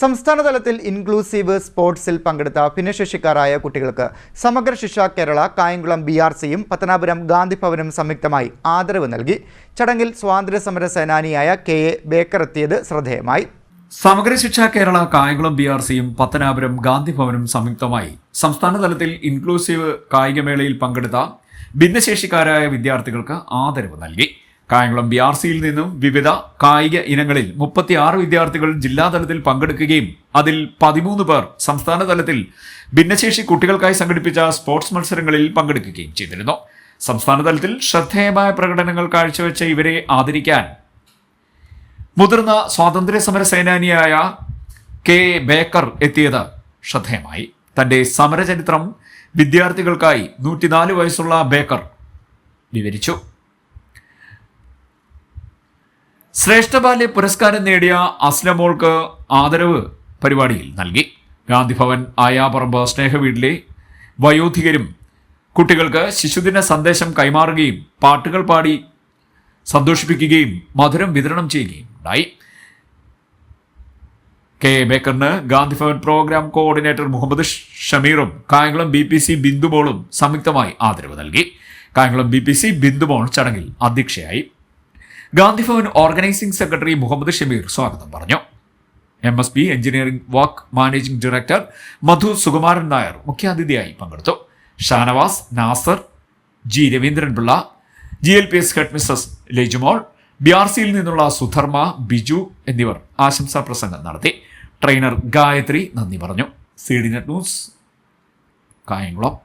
സംസ്ഥാനതലത്തിൽ inclusive സ്പോർട്സിൽ പങ്കെടുത്ത ഭിന്നശേഷിക്കാരായ കുട്ടികൾക്ക് സമഗ്ര ശിക്ഷ കേരള, കായംകുളം BRCയും പത്തനാപുരം ഗാന്ധിഭവനും സംയുക്തമായി ആദരവ് നൽകി. ചടങ്ങിൽ സ്വാതന്ത്ര്യസമര സേനാനിയായ KA ബേക്കർ എത്തിയത് ശ്രദ്ധേയമായി. സമഗ്ര ശിക്ഷ കേരള, കായംകുളം BRCയും പത്തനാപുരം ഗാന്ധിഭവനും സംയുക്തമായി സംസ്ഥാനതലത്തിൽ ഇൻക്ലൂസീവ് കായികമേളയിൽ പങ്കെടുത്ത ഭിന്നശേഷിക്കാരായ വിദ്യാർത്ഥികൾക്ക് ആദരവ് നൽകി. കായംകുളം BRCയിൽ നിന്നും വിവിധ കായിക ഇനങ്ങളിൽ 36 വിദ്യാർത്ഥികൾ ജില്ലാതലത്തിൽ പങ്കെടുക്കുകയും അതിൽ 13 പേർ സംസ്ഥാന തലത്തിൽ ഭിന്നശേഷി കുട്ടികൾക്കായി സംഘടിപ്പിച്ച സ്പോർട്സ് മത്സരങ്ങളിൽ പങ്കെടുക്കുകയും ചെയ്തിരുന്നു. സംസ്ഥാന തലത്തിൽ ശ്രദ്ധേയമായ പ്രകടനങ്ങൾ കാഴ്ചവെച്ച ഇവരെ ആദരിക്കാൻ മുതിർന്ന സ്വാതന്ത്ര്യ സമര സേനാനിയായ KA ബേക്കർ എത്തിയത് ശ്രദ്ധേയമായി. തന്റെ സമരചരിത്രം വിദ്യാർത്ഥികൾക്കായി 104 വയസ്സുള്ള ബേക്കർ വിവരിച്ചു. ശ്രേഷ്ഠ ബാല്യ പുരസ്കാരം നേടിയ അസ്ലമോൾക്ക് ആദരവ് പരിപാടിയിൽ നൽകി. ഗാന്ധിഭവൻ ആയാപറമ്പ് സ്നേഹവീട്ടിലെ വയോധികരും കുട്ടികൾക്ക് ശിശുദിന സന്ദേശം കൈമാറുകയും പാട്ടുകൾ പാടി സന്തോഷിപ്പിക്കുകയും മധുരം വിതരണം ചെയ്യുകയും ഉണ്ടായി. KA ബേക്കറിന് ഗാന്ധിഭവൻ പ്രോഗ്രാം കോർഡിനേറ്റർ മുഹമ്മദ് ഷമീറും കായംകുളം BPC ബിന്ദുമോളും സംയുക്തമായി ആദരവ് നൽകി. കായംകുളം BPC ബിന്ദുമോൾ ചടങ്ങിൽ അധ്യക്ഷയായി. ഗാന്ധിഭവൻ ഓർഗനൈസിംഗ് സെക്രട്ടറി മുഹമ്മദ് ഷമീർ സ്വാഗതം പറഞ്ഞു. MSB engineering work managing director Madhu Sukumaran Nair മുഖ്യാതിഥിയായി പങ്കെടുത്തു. Shanavas, Nasar, G Raveendran Pillai, GLPS head Mrs Lejumol, BRCയിൽ നിന്നുള്ള സുധർമ്മ, ബിജു എന്നിവർ ആശംസാ പ്രസംഗം നടത്തി. ട്രെയിനർ ഗായത്രി നന്ദി പറഞ്ഞു. CDNet news, Kayamkulam.